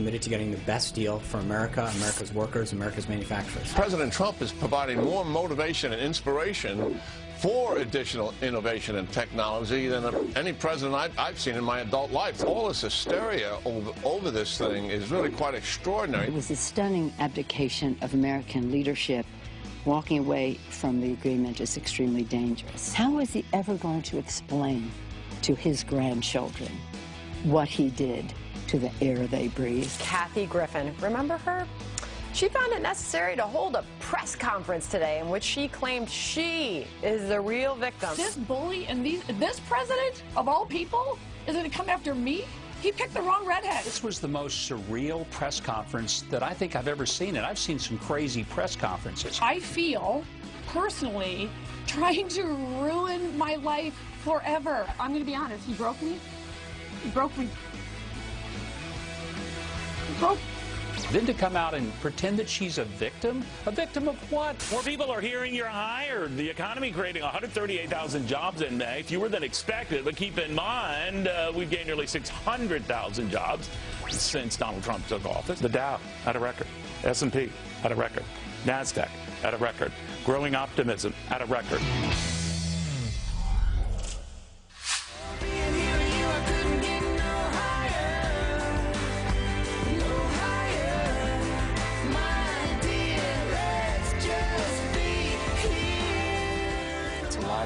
committed to getting the best deal for America, America's workers, America's manufacturers. President Trump is providing more motivation and inspiration for additional innovation and technology than any president I've seen in my adult life. All this hysteria over this thing is really quite extraordinary. It was a stunning abdication of American leadership. Walking away from the agreement is extremely dangerous. How is he ever going to explain to his grandchildren what he did to the air they breathe? Kathy Griffin, remember her? She found it necessary to hold a press conference today in which she claimed she is the real victim. This bully and this president, of all people, is going to come after me? He picked the wrong redhead. This was the most surreal press conference that I think I've ever seen, and I've seen some crazy press conferences. I feel, personally, trying to ruin my life forever. I'm going to be honest, he broke me. He broke me. He broke me. Then to come out and pretend that she's a victim? A victim of what? More people are hearing you're hired. The economy creating 138,000 jobs in May, fewer than expected. But keep in mind, we've gained nearly 600,000 jobs since Donald Trump took office. The Dow at a record. S&P at a record. NASDAQ at a record. Growing optimism at a record.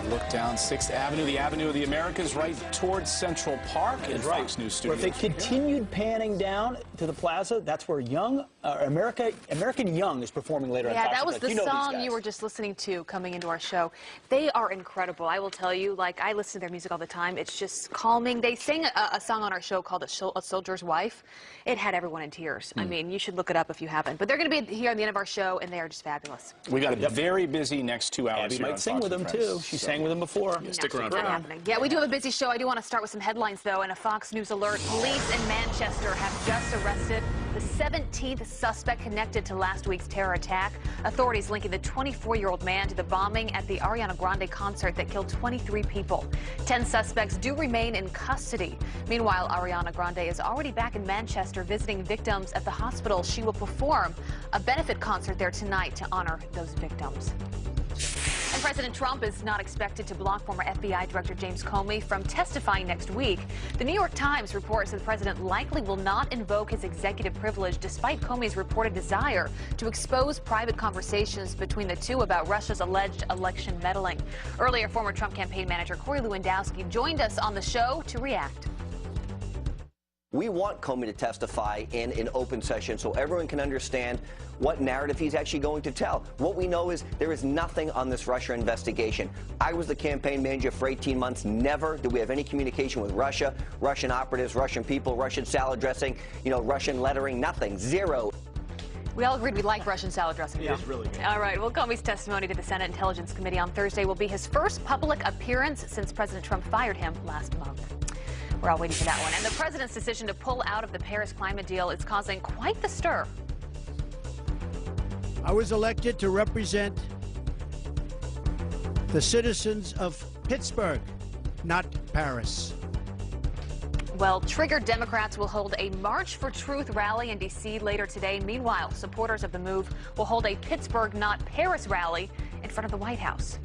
Look down 6th Avenue, the Avenue of the Americas, right towards Central Park in Fox News Studios. Where if they continued panning down to the plaza, that's where American Young is performing later. Yeah, that was the song you were just listening to coming into our show. They are incredible. I will tell you, like, I listen to their music all the time. It's just calming. They sang a song on our show called A Soldier's Wife. It had everyone in tears. I mean, you should look it up if you haven't. But they're going to be here at the end of our show, and they are just fabulous. We got a very busy next 2 hours. Abby might sing with them, too. She sang with them before. Yeah, stick around for that. Yeah, we do have a busy show. I do want to start with some headlines, though, and a Fox News alert. Police in Manchester have just arrested the 17th suspect connected to last week's terror attack. Authorities linking the 24-year-old man to the bombing at the Ariana Grande concert that killed 23 people. 10 suspects do remain in custody. Meanwhile, Ariana Grande is already back in Manchester visiting victims at the hospital. She will perform a benefit concert there tonight to honor those victims. And President Trump is not expected to block former FBI Director James Comey from testifying next week. The New York Times reports that the president likely will not invoke his executive privilege despite Comey's reported desire to expose private conversations between the two about Russia's alleged election meddling. Earlier, former Trump campaign manager Corey Lewandowski joined us on the show to react. We want Comey to testify in an open session so everyone can understand what narrative he's actually going to tell. What we know is there is nothing on this Russia investigation. I was the campaign manager for 18 months. Never did we have any communication with Russia, Russian operatives, Russian people, Russian salad dressing, Russian lettering, nothing, zero. We all agreed we like Russian salad dressing. It is really good. All right. Well, Comey's testimony to the Senate Intelligence Committee on Thursday will be his first public appearance since President Trump fired him last month. We're all waiting for that one. And the president's decision to pull out of the Paris climate deal is causing quite the stir. I was elected to represent the citizens of Pittsburgh, not Paris. Well, triggered Democrats will hold a March for Truth rally in D.C. later today. Meanwhile, supporters of the move will hold a Pittsburgh, not Paris rally in front of the White House.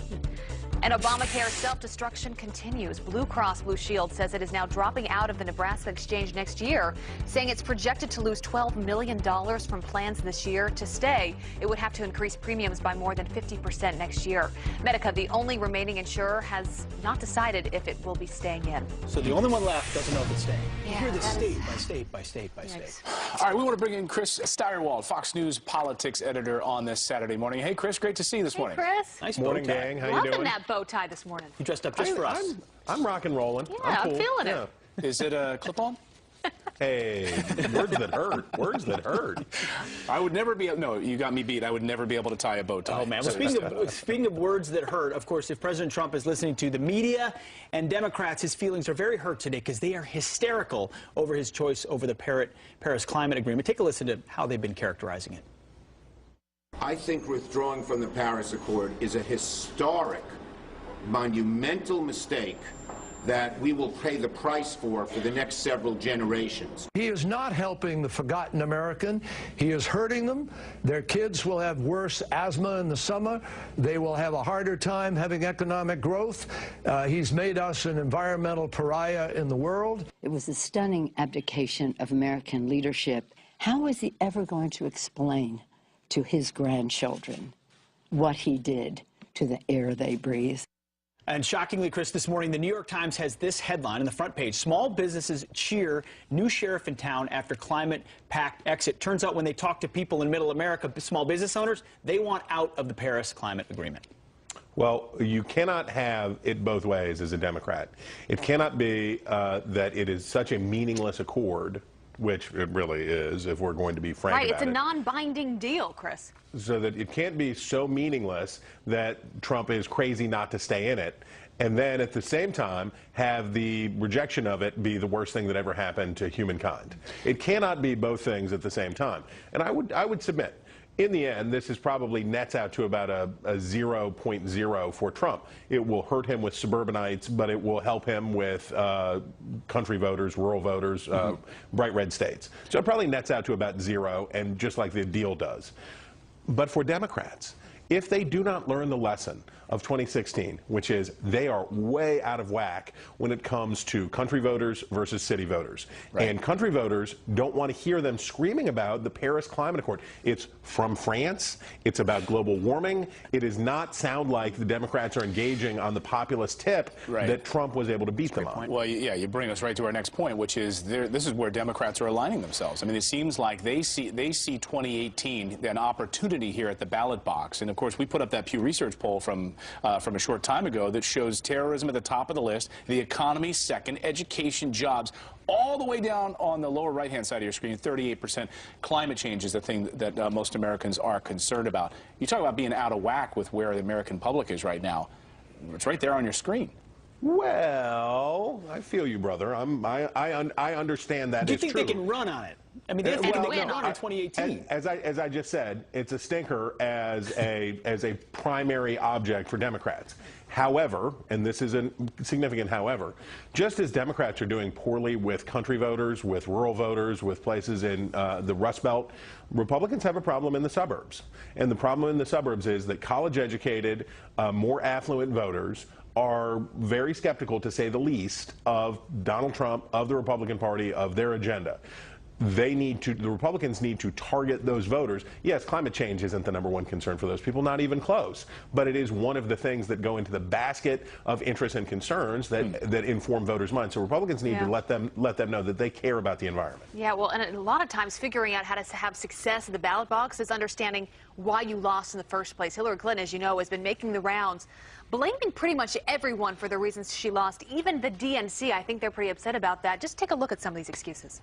And Obamacare self-destruction continues. Blue Cross Blue Shield says it is now dropping out of the Nebraska exchange next year, saying it's projected to lose $12 million from plans this year. To stay, it would have to increase premiums by more than 50% next year. Medica, the only remaining insurer, has not decided if it will be staying in. So the only one left doesn't know if it's staying. Yeah, you hear this state by state by state by state. All right, we want to bring in Chris Steigerwald, Fox News politics editor on this Saturday morning. Hey, Chris, great to see you this morning. Chris. Nice morning, gang. How you doing? That bow tie this morning. You dressed up just for us. I'm rock and rolling. Yeah, I'm cool. feeling it. Is it a clip-on? Hey, words that hurt. Words that hurt. I would never be. No, you got me beat. I would never be able to tie a bow tie. Oh man. Well, speaking of words that hurt, of course, if President Trump is listening to the media and Democrats, his feelings are very hurt today because they are hysterical over his choice over the Paris Climate Agreement. Take a listen to how they've been characterizing it. I think withdrawing from the Paris Accord is a historic, monumental mistake that we will pay the price for the next several generations. He is not helping the forgotten American. He is hurting them. Their kids will have worse asthma in the summer. They will have a harder time having economic growth. He's made us an environmental pariah in the world. It was a stunning abdication of American leadership. How is he ever going to explain to his grandchildren what he did to the air they breathe? And shockingly, Chris, this morning, the New York Times has this headline on the front page: small businesses cheer new sheriff in town after climate pact exit. Turns out when they talk to people in middle America, small business owners, they want out of the Paris Climate Agreement. Well, you cannot have it both ways as a Democrat. It cannot be that it is such a meaningless accord, which it really is, if we're going to be frank about it. Right, it's a non-binding deal, Chris. So that it can't be so meaningless that Trump is crazy not to stay in it, and then at the same time have the rejection of it be the worst thing that ever happened to humankind. It cannot be both things at the same time. And I would submit, in the end, this is probably nets out to about a 0.0 for Trump. It will hurt him with suburbanites, but it will help him with country voters, rural voters, bright red states. So it probably nets out to about 0, and just like the deal does. But for Democrats, if they do not learn the lesson of 2016, which is they are way out of whack when it comes to country voters versus city voters. Right. And country voters don't want to hear them screaming about the Paris Climate Accord. It's from France. It's about global warming. It does not sound like the Democrats are engaging on the populist tip that Trump was able to beat them on. Well, yeah, you bring us right to our next point, which is this is where Democrats are aligning themselves. I mean, it seems like they see 2018 an opportunity here at the ballot box. And of course, we put up that Pew Research poll from a short time ago that shows terrorism at the top of the list, the economy second, education, jobs, all the way down on the lower right-hand side of your screen, 38%. Climate change is the thing that most Americans are concerned about. You talk about being out of whack with where the American public is right now. It's right there on your screen. Well, I feel you, brother. I understand that. Do you think they can run on it? I mean, they think they can run in 2018. As I just said, it's a stinker as a primary object for Democrats. However, and this is a significant however, just as Democrats are doing poorly with country voters, with rural voters, with places in the Rust Belt, Republicans have a problem in the suburbs. And the problem in the suburbs is that college-educated, more affluent voters are very skeptical, to say the least, of Donald Trump, of the Republican Party, of their agenda. The Republicans need to target those voters. Yes, climate change isn't the #1 concern for those people, not even close. But it is one of the things that go into the basket of interests and concerns that inform voters' minds. So Republicans need to let them know that they care about the environment. Yeah, well, and a lot of times figuring out how to have success in the ballot box is understanding why you lost in the first place. Hillary Clinton, as you know, has been making the rounds, blaming pretty much everyone for the reasons she lost, even the DNC. I think they're pretty upset about that. Just take a look at some of these excuses.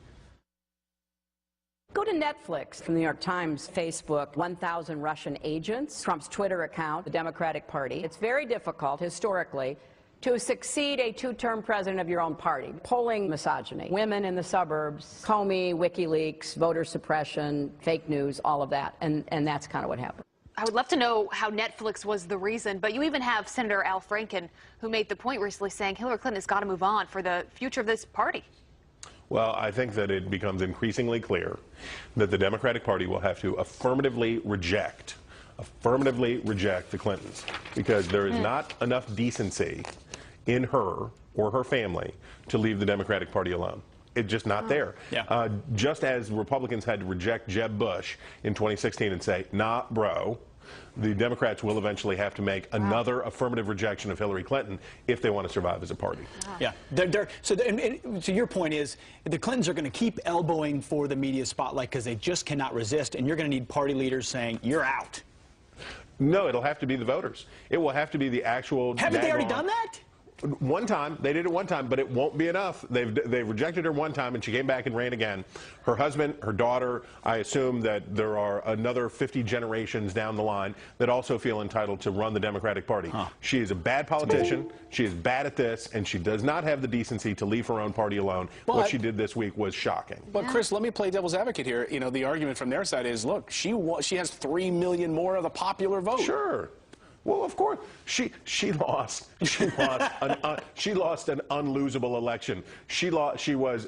Go to Netflix. From the New York Times, Facebook, 1,000 Russian agents, Trump's Twitter account, the Democratic Party. It's very difficult, historically, to succeed a two-term president of your own party. Polling misogyny, women in the suburbs, Comey, WikiLeaks, voter suppression, fake news, all of that. And that's kind of what happened. I would love to know how Netflix was the reason, but you even have Senator Al Franken, who made the point recently saying Hillary Clinton has got to move on for the future of this party. Well, I think that it becomes increasingly clear that the Democratic Party will have to affirmatively reject the Clintons, because there is not enough decency in her or her family to leave the Democratic Party alone. It's just not there. Yeah. Just as Republicans had to reject Jeb Bush in 2016 and say, nah, bro, the Democrats will eventually have to make another affirmative rejection of Hillary Clinton if they want to survive as a party. Yeah. So your point is the Clintons are going to keep elbowing for the media spotlight because they just cannot resist, and you're going to need party leaders saying, you're out. No, it'll have to be the voters. It will have to be the actual... Haven't they already done that? One time. They did it one time, but it won't be enough. They've rejected her one time, and she came back and ran again. Her husband, her daughter, I assume that there are another 50 generations down the line that also feel entitled to run the Democratic Party. She is a bad politician. She is bad at this, and she does not have the decency to leave her own party alone. What she did this week was shocking. But, Chris, let me play devil's advocate here. You know, the argument from their side is, look, she has 3 million more of the popular vote. Sure. Well, of course, she lost. She lost an unlosable election. She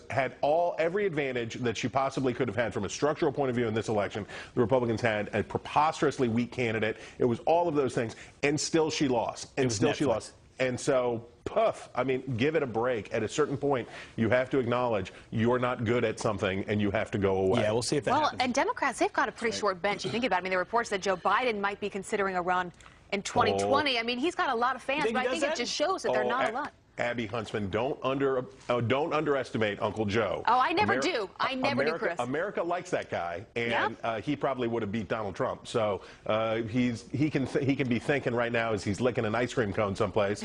had every advantage that she possibly could have had from a structural point of view in this election. The Republicans had a preposterously weak candidate. It was all of those things, and still she lost. And still she lost. And so, puff, I mean, give it a break. At a certain point, you have to acknowledge you're not good at something and you have to go away. Yeah, we'll see if that happens. Well, and Democrats, they've got a pretty short bench. You think about it. I mean, there are reports that Joe Biden might be considering a run in 2020. I mean, he's got a lot of fans, but I think it just shows that they're not a lot. Abby Huntsman, don't underestimate Uncle Joe. Oh, I never do. I never do, Chris. America likes that guy, and he probably would have beat Donald Trump. So he can be thinking right now as he's licking an ice cream cone someplace.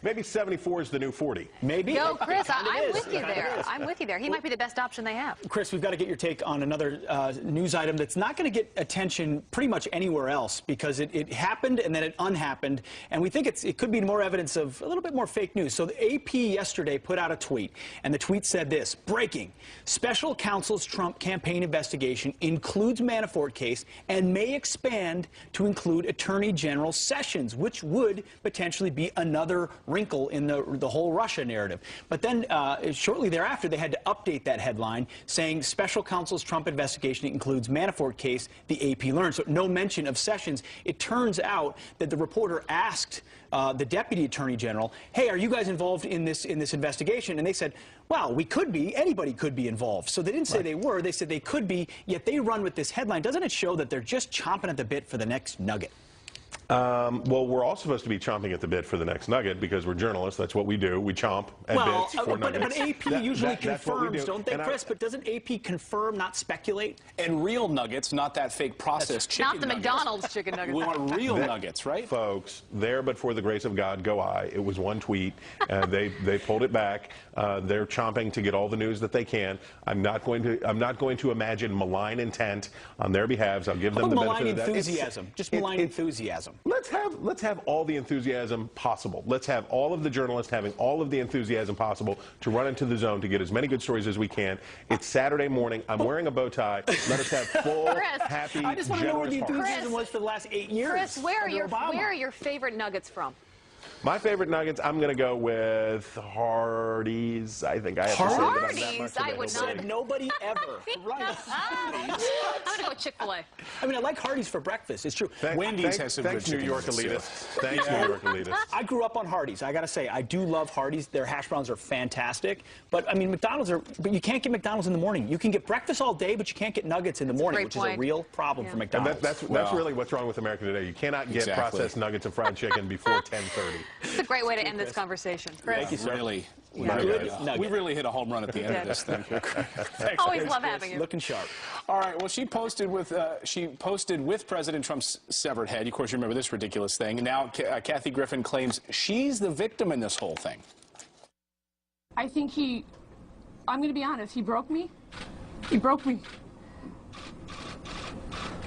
maybe 74 is the new 40. Maybe. Yo, Chris, I'm with you there. I'm with you there. He might be the best option they have. Chris, we've got to get your take on another news item that's not going to get attention pretty much anywhere else because it happened and then it unhappened, and we think it could be more evidence of a little bit more fake news. So the AP yesterday put out a tweet, and the tweet said this: breaking, special counsel's Trump campaign investigation includes Manafort case and may expand to include Attorney General Sessions, which would potentially be another wrinkle in the whole Russia narrative. But then shortly thereafter, they had to update that headline saying special counsel's Trump investigation includes Manafort case, the AP learned. So no mention of Sessions. It turns out that the reporter asked the Deputy Attorney General, hey, are you guys involved in this investigation? And they said, well, we could be. Anybody could be involved. So they didn't say they were. They said they could be, yet they run with this headline. Doesn't it show that they're just chomping at the bit for the next nugget? Well, we're all supposed to be chomping at the bit for the next nugget because we're journalists. That's what we do. We chomp at bits for nuggets. But AP usually confirms, don't they, Chris? But doesn't AP confirm, not speculate? And real nuggets, not that fake processed chicken nuggets. Not the McDonald's chicken nuggets. We want real nuggets, right? Folks, there but for the grace of God go I. It was one tweet. They pulled it back. They're chomping to get all the news that they can. I'm not going to imagine malign intent on their behalves. I'll give them the benefit of that. Enthusiasm. Just malign enthusiasm. Let's have all the enthusiasm possible. Let's have all of the journalists having all of the enthusiasm possible to run into the zone to get as many good stories as we can. It's Saturday morning. I'm wearing a bow tie. Let us have full, happy, I just want to know where the enthusiasm was for the last 8 years. Chris, where are your favorite nuggets from? My favorite nuggets, I'm going to go with Hardee's. I think I have to say Hardee's? I would not. Nobody ever. Right. I'm going to go with Chick-fil-A. I mean, I like Hardee's for breakfast. It's true. Wendy's has some good New York elitists. Thanks, New York elitists. I grew up on Hardee's. I got to say, I do love Hardee's. Their hash browns are fantastic. But, I mean, but you can't get McDonald's in the morning. You can get breakfast all day, but you can't get nuggets in the morning, which is a real problem for McDonald's. And that's really what's wrong with America today. You cannot get processed nuggets and fried chicken before 10:30. It's a great way to end this conversation. Chris. Thank you, sir. We really hit a home run at the end of this thing. Thanks, always love having you. Looking sharp. All right. Well, she posted with President Trump's severed head. Of course, you remember this ridiculous thing. Now, Kathy Griffin claims she's the victim in this whole thing. I think I'm going to be honest, he broke me. He broke me.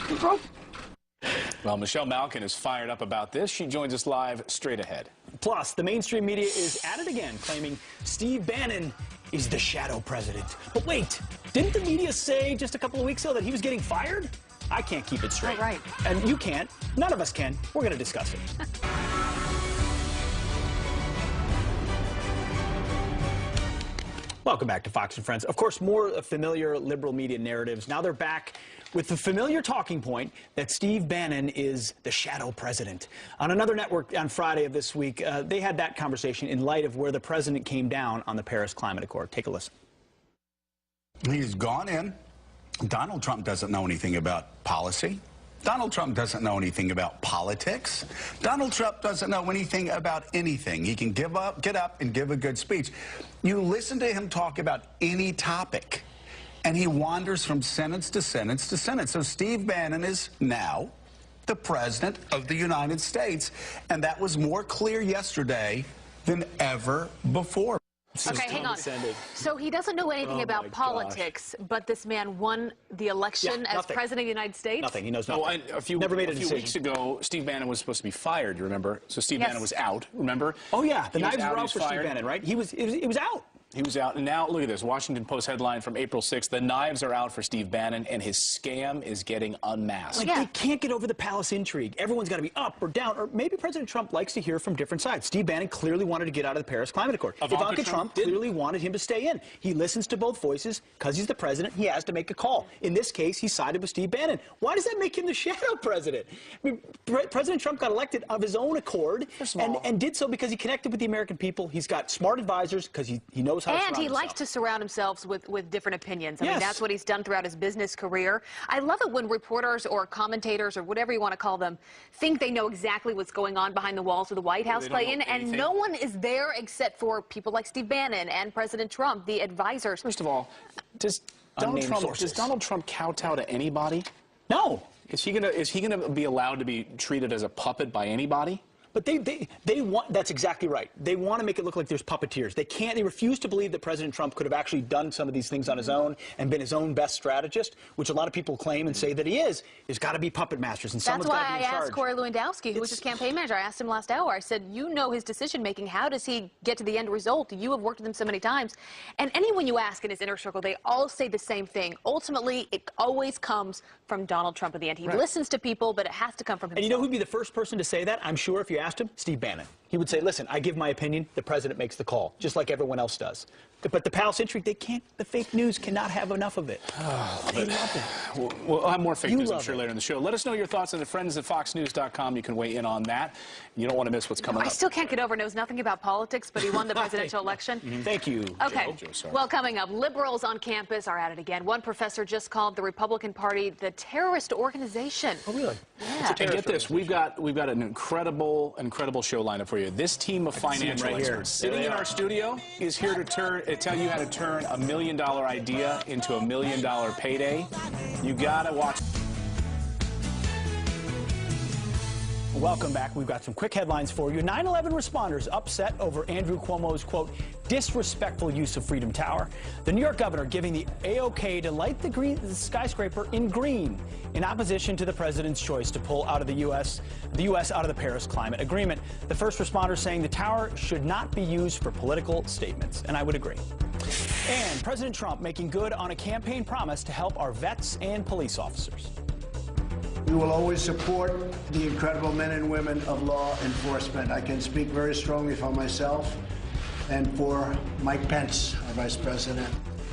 He broke. Well, Michelle Malkin is fired up about this. She joins us live straight ahead. Plus, the mainstream media is at it again, claiming Steve Bannon is the shadow president. But wait, didn't the media say just a couple of weeks ago that he was getting fired? I can't keep it straight. Oh, right. And you can't. None of us can. We're going to discuss it. Welcome back to Fox and Friends. Of course, more familiar liberal media narratives. Now they're back with the familiar talking point that Steve Bannon is the shadow president. On another network on Friday of this week, they had that conversation in light of where the president came down on the Paris Climate Accord. Take a listen. He's gone in. Donald Trump doesn't know anything about policy. Donald Trump doesn't know anything about politics. Donald Trump doesn't know anything about anything. He can get up and give a good speech. You listen to him talk about any topic, and he wanders from sentence to sentence to sentence. So Steve Bannon is now the president of the United States, and that was more clear yesterday than ever before. Okay, hang on. So he doesn't know anything about politics, but this man won the election as president of the United States? Nothing. He knows nothing. Well, a few weeks ago, Steve Bannon was supposed to be fired, you remember? So Steve Bannon was out, remember? Oh, yeah. The knives were out for Steve Bannon, right? It was out. He was out, and now look at this. Washington Post headline from April 6th. The knives are out for Steve Bannon, and his scam is getting unmasked. Like, they can't get over the palace intrigue. Everyone's got to be up or down, or maybe President Trump likes to hear from different sides. Steve Bannon clearly wanted to get out of the Paris Climate Accord. Ivanka Trump clearly wanted him to stay in. He listens to both voices. Because he's the president, he has to make a call. In this case, he sided with Steve Bannon. Why does that make him the shadow president? I mean, President Trump got elected of his own accord and did so because he connected with the American people. He's got smart advisors because he knows how to surround himself. Likes to surround himself with different opinions. I mean, that's what he's done throughout his business career. I love it when reporters or commentators or whatever you want to call them think they know exactly what's going on behind the walls of the White House, Clayton, and no one is there except for people like Steve Bannon and President Trump, the advisors. First of all, does Donald Trump kowtow to anybody? No. Is he gonna be allowed to be treated as a puppet by anybody? But they want, that's exactly right. They want to make it look like there's puppeteers. They refuse to believe that President Trump could have actually done some of these things on his own and been his own best strategist, which a lot of people claim and say that he is. There's got to be puppet masters, and someone's got to be in charge. That's why I asked Corey Lewandowski, who was his campaign manager. I asked him last hour. I said, you know his decision-making. How does he get to the end result? You have worked with him so many times. And anyone you ask in his inner circle, they all say the same thing. Ultimately, it always comes from Donald Trump at the end. He listens to people, but it has to come from himself. And you know who'd be the first person to say that? I'm sure if you asked him, Steve Bannon. He would say, listen, I give my opinion, the president makes the call, just like everyone else does. But the palace intrigue, the fake news cannot have enough of it. They love it. We'll have more fake news, I'm sure, later in the show. Let us know your thoughts on the friends at foxnews.com. You can weigh in on that. You don't want to miss what's coming up. I still can't get over knows nothing about politics, but he won the presidential election. Thank you. Okay. Well, coming up, liberals on campus are at it again. One professor just called the Republican Party the terrorist organization. Oh, really? Yeah. And get this, we've got an incredible show lineup for you. This team of financial experts sitting in our studio is here to tell you how to turn $1 million idea into $1 million payday. You gotta watch. Welcome back. We've got some quick headlines for you. 9/11 responders upset over Andrew Cuomo's, quote, disrespectful use of Freedom Tower. The New York governor giving the A-OK to light the skyscraper in green in opposition to the president's choice to pull out of the U.S. out of the Paris Climate Agreement. The first responders saying the tower should not be used for political statements, and I would agree. And President Trump making good on a campaign promise to help our vets and police officers. We will always support the incredible men and women of law enforcement. I can speak very strongly for myself and for Mike Pence, our Vice President.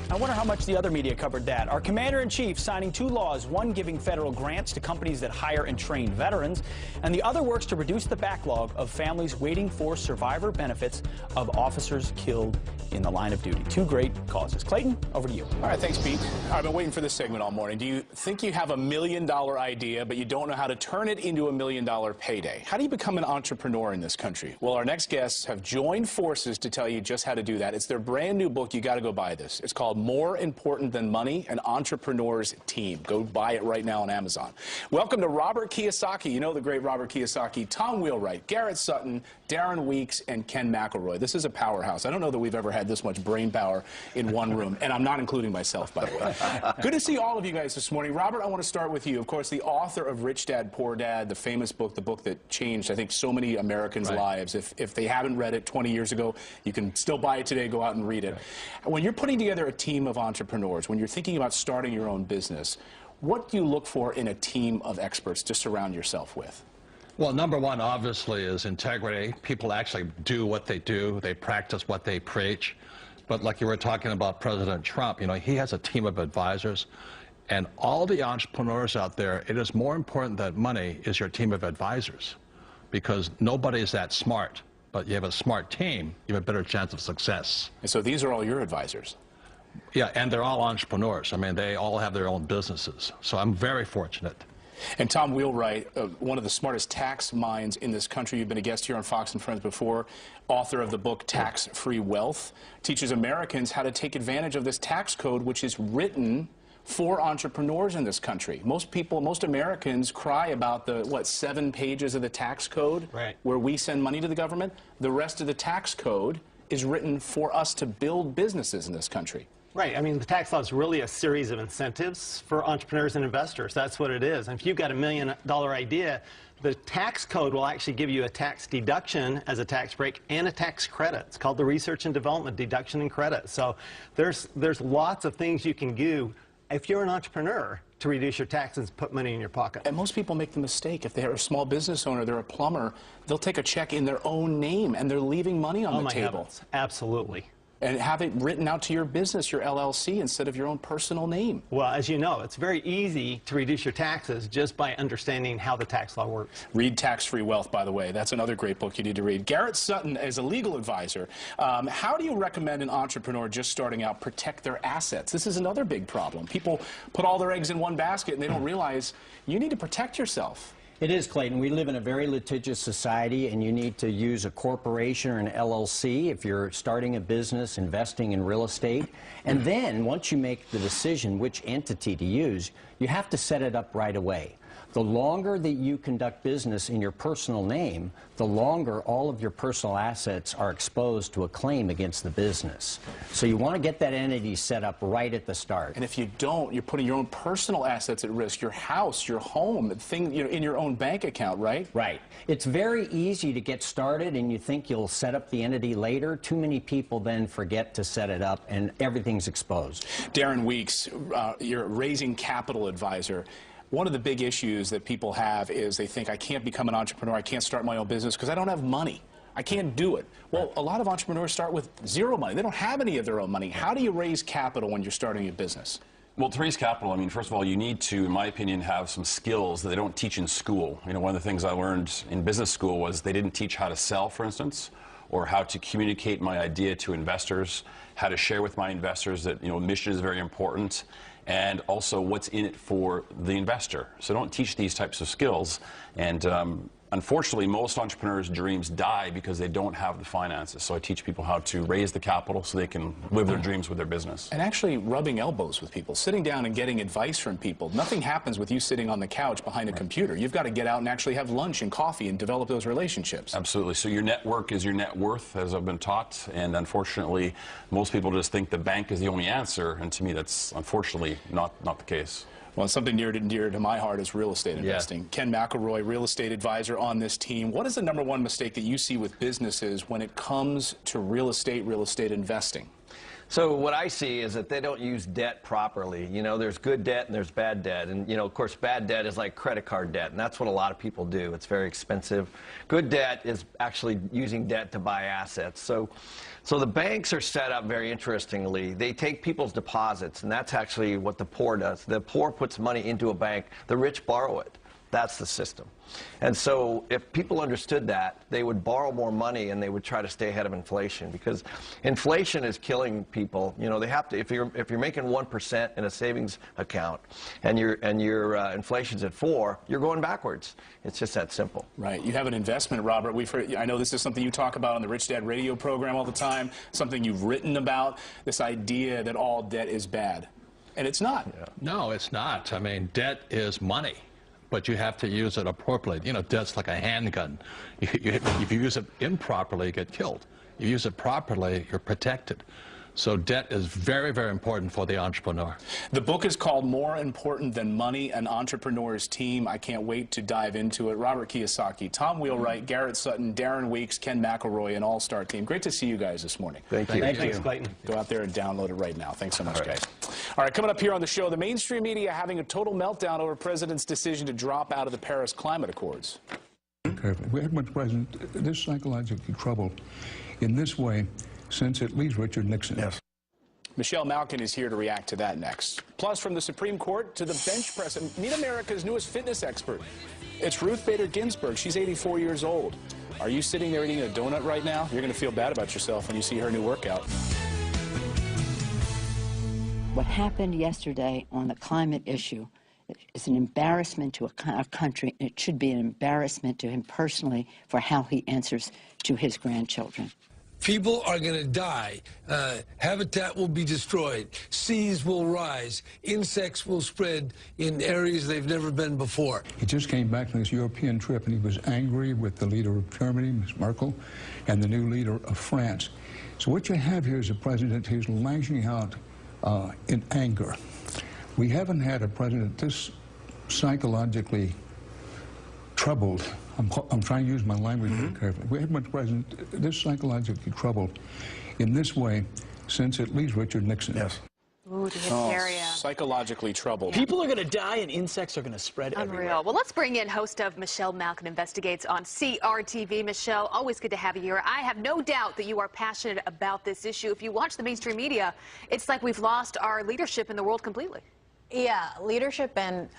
I wonder how much the other media covered that. Our commander-in-chief signing 2 laws, one giving federal grants to companies that hire and train veterans, and the other works to reduce the backlog of families waiting for survivor benefits of officers killed in the line of duty. 2 great causes. Clayton, over to you. All right, thanks, Pete. I've been waiting for this segment all morning. Do you think you have $1 million idea, but you don't know how to turn it into $1 million payday? How do you become an entrepreneur in this country? Well, our next guests have joined forces to tell you just how to do that. It's their brand new book. You got to go buy this. It's called More Important Than Money, An Entrepreneur's Team. Go buy it right now on Amazon. Welcome to Robert Kiyosaki. You know the great Robert Kiyosaki, Tom Wheelwright, Garrett Sutton, Darren Weeks, and Ken McElroy. This is a powerhouse. I don't know that we've ever had this much brain power in one room, and I'm not including myself, by the way. Good to see all of you guys this morning. Robert, I want to start with you. Of course, the author of Rich Dad, Poor Dad, the famous book, the book that changed, I think, so many Americans' lives. If they haven't read it 20 years ago, you can still buy it today, go out and read it. When you're putting together a team of entrepreneurs, when you're thinking about starting your own business, what do you look for in a team of experts to surround yourself with? Well, number one, obviously, is integrity. People actually do what they do. They practice what they preach. But like you were talking about President Trump, you know, he has a team of advisors. And all the entrepreneurs out there, it is more important than money is your team of advisors. Because nobody is that smart. But you have a smart team, you have a better chance of success. And so these are all your advisors? Yeah, and they're all entrepreneurs. I mean, they all have their own businesses. So I'm very fortunate. And Tom Wheelwright, one of the smartest tax minds in this country. You've been a guest here on Fox and Friends before, author of the book Tax-Free Wealth, teaches Americans how to take advantage of this tax code, which is written for entrepreneurs in this country. Most people, most Americans cry about the, 7 pages of the tax code where we send money to the government. The rest of the tax code is written for us to build businesses in this country. Right. I mean, the tax law is really a series of incentives for entrepreneurs and investors. That's what it is. And if you've got $1 million idea, the tax code will actually give you a tax deduction as a tax break and a tax credit. It's called the Research and Development Deduction and Credit. So there's lots of things you can do if you're an entrepreneur to reduce your taxes and put money in your pocket. And most people make the mistake. If they're a small business owner, they're a plumber, they'll take a check in their own name and they're leaving money on the table. Heavens. Absolutely. And have it written out to your business, your LLC, instead of your own personal name. Well, as you know, it's very easy to reduce your taxes just by understanding how the tax law works. Read Tax-Free Wealth, by the way. That's another great book you need to read. Garrett Sutton is a legal advisor. How do you recommend an entrepreneur just starting out protect their assets? This is another big problem. People put all their eggs in one basket and they don't realize you need to protect yourself. It is, Clayton. We live in a very litigious society, and you need to use a corporation or an LLC if you're starting a business, investing in real estate. And then, once you make the decision which entity to use, you have to set it up right away. The longer that you conduct business in your personal name, the longer all of your personal assets are exposed to a claim against the business. So you want to get that entity set up right at the start. And if you don't, you're putting your own personal assets at risk, your house, your home, thing, in your own bank account, right? Right. It's very easy to get started and you think you'll set up the entity later. Too many people then forget to set it up and everything's exposed. Darren Weeks, you're a raising capital advisor. One of the big issues that people have is they think, I can't become an entrepreneur, I can't start my own business because I don't have money. I can't do it. Well, a lot of entrepreneurs start with zero money. They don't have any of their own money. How do you raise capital when you're starting a business? Well, to raise capital, I mean, first of all, you need to, in my opinion, have some skills that they don't teach in school. You know, one of the things I learned in business school was they didn't teach how to sell, for instance, or how to communicate my idea to investors, how to share with my investors that, you know, mission is very important, and also what's in it for the investor. So don't teach these types of skills. And unfortunately, most entrepreneurs' dreams die because they don't have the finances. So I teach people how to raise the capital so they can live their dreams with their business. And actually rubbing elbows with people, sitting down and getting advice from people. Nothing happens with you sitting on the couch behind a computer. You've got to get out and actually have lunch and coffee and develop those relationships. Absolutely. So your network is your net worth, as I've been taught. And unfortunately, most people just think the bank is the only answer. And to me, that's unfortunately not the case. Well, something near and dear to my heart is real estate investing. Yeah. Ken McElroy, real estate advisor on this team. What is the #1 mistake that you see with businesses when it comes to real estate investing? So what I see is that they don't use debt properly. You know, there's good debt and there's bad debt. And, you know, of course, bad debt is like credit card debt, and that's what a lot of people do. It's very expensive. Good debt is actually using debt to buy assets. So the banks are set up very interestingly. They take people's deposits, and that's actually what the poor does. The poor puts money into a bank. The rich borrow it. That's the system. And so if people understood that, they would borrow more money and they would try to stay ahead of inflation, because inflation is killing people. You know, they have to, if you're making 1% in a savings account and your inflation's at 4%, you're going backwards. It's just that simple. Right. You have an investment, Robert. I know this is something you talk about on the Rich Dad radio program all the time, something you've written about, this idea that all debt is bad. And it's not. Yeah. No, it's not. I mean, debt is money, but you have to use it appropriately. You know, debt's like a handgun. If you use it improperly, you get killed. You use it properly, you're protected. So debt is very, very important for the entrepreneur. The book is called More Important Than Money, An Entrepreneur's Team. I can't wait to dive into it. Robert Kiyosaki, Tom Wheelwright, Garrett Sutton, Darren Weeks, Ken McElroy, an all-star team. Great to see you guys this morning. Thank you. Thanks, Clayton. Go out there and download it right now. Thanks so much, guys. All right, coming up here on the show, the mainstream media having a total meltdown over President's decision to drop out of the Paris Climate Accords. Careful. We haven't been President this psychological trouble in this way since at least Richard Nixon. Yes. Michelle Malkin is here to react to that next. Plus, from the Supreme Court to the bench press, meet America's newest fitness expert. It's Ruth Bader Ginsburg. She's 84 years old. Are you sitting there eating a donut right now? You're going to feel bad about yourself when you see her new workout. What happened yesterday on the climate issue is an embarrassment to our country. It should be an embarrassment to him personally for how he answers to his grandchildren. People are going to die. Habitat will be destroyed. Seas will rise. Insects will spread in areas they've never been before. He just came back from his European trip, and he was angry with the leader of Germany, Ms. Merkel, and the new leader of France. So what you have here is a president who's lashing out in anger. We haven't had a president this psychologically troubled. I'm trying to use my language very carefully. We haven't had a president this psychologically troubled in this way since at least Richard Nixon. Yes. Ooh, the hysteria. Psychologically troubled. People are going to die and insects are going to spread everywhere. Unreal. Well, let's bring in host of Michelle Malkin Investigates on CRTV. Michelle, always good to have you here. I have no doubt that you are passionate about this issue. If you watch the mainstream media, it's like we've lost our leadership in the world completely. Yeah, leadership and,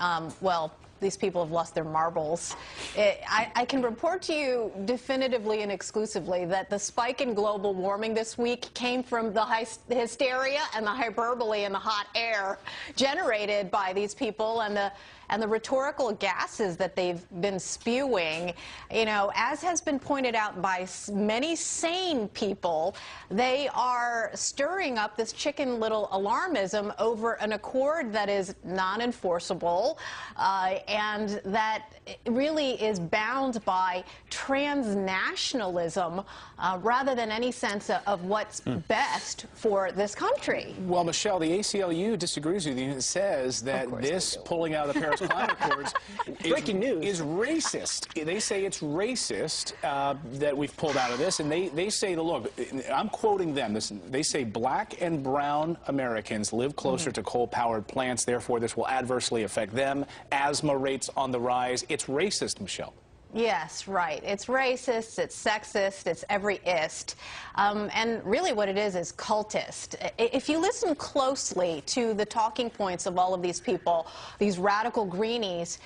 well, these people have lost their marbles. I can report to you definitively and exclusively that the spike in global warming this week came from the hysteria and the hyperbole and the hot air generated by these people and the rhetorical gases that they've been spewing. You know, as has been pointed out by many sane people, they are stirring up this chicken little alarmism over an accord that is non-enforceable and that really is bound by transnationalism rather than any sense of what's best for this country. Well, Michelle, the ACLU disagrees with you and says that this pulling out of the Paris Climate Accords is racist. They say it's racist that we've pulled out of this, and they say, look, I'm quoting them, they say black and brown Americans live closer to coal-powered plants, therefore this will adversely affect them. Asthma rates on the rise. It's racist, Michelle. Yes, right. It's racist, it's sexist, it's every ist. And really what it is cultist. If you listen closely to the talking points of all of these people, these radical greenies,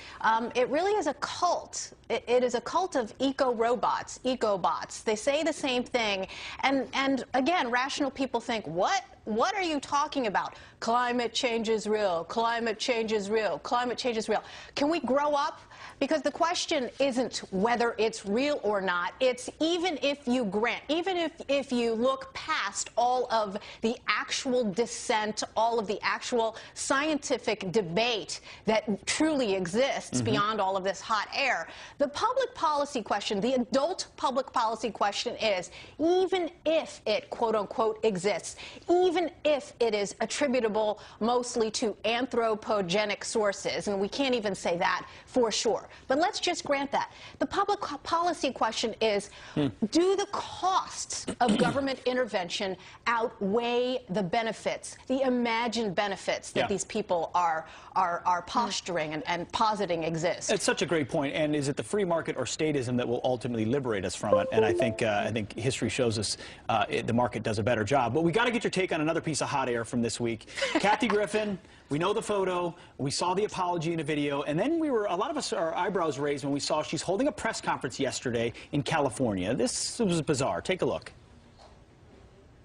it really is a cult. It is a cult of eco-robots, eco-bots. They say the same thing. And again, rational people think, what? What are you talking about? Climate change is real. Climate change is real. Climate change is real. Can we grow up? Because the question isn't whether it's real or not. It's even if you grant, even if you look past all of the actual dissent, all of the actual scientific debate that truly exists beyond all of this hot air, the public policy question, the adult public policy question is, even if it, quote unquote, exists, even if it is attributable mostly to anthropogenic sources, and we can't even say that for sure, but let's just grant that. The public policy question is, do the costs of government intervention outweigh the benefits, the imagined benefits that these people are posturing and positing exist? It's such a great point. And is it the free market or statism that will ultimately liberate us from it? And I think history shows us the market does a better job. But we got to get your take on another piece of hot air from this week. Kathy Griffin, we know the photo, we saw the apology in a video, and then a lot of us, our eyebrows raised when we saw she's holding a press conference yesterday in California. This was bizarre. Take a look.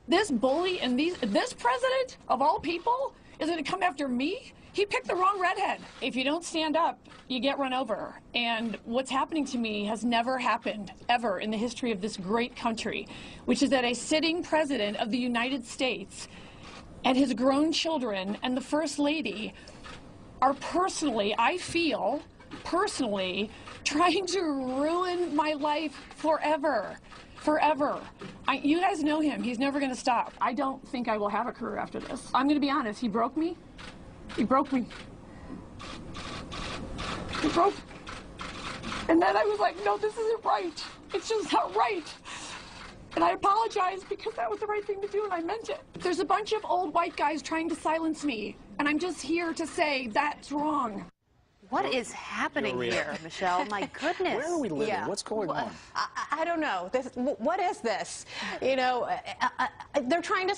This bully and this president, of all people, is going to come after me? He picked the wrong redhead. If you don't stand up, you get run over. And what's happening to me has never happened, ever, in the history of this great country, which is that a sitting president of the United States and his grown children and the First Lady are personally, I feel, personally, trying to ruin my life forever. Forever. You guys know him. He's never going to stop. I don't think I will have a career after this. I'm going to be honest. He broke me. He broke me. He broke. And then I was like, no, this isn't right. It's just not right. And I apologize because that was the right thing to do and I meant it. There's a bunch of old white guys trying to silence me. And I'm just here to say that's wrong. What is happening here, Michelle? My goodness. Where are we living? What's going on? I don't know. What is this? You know, they're trying to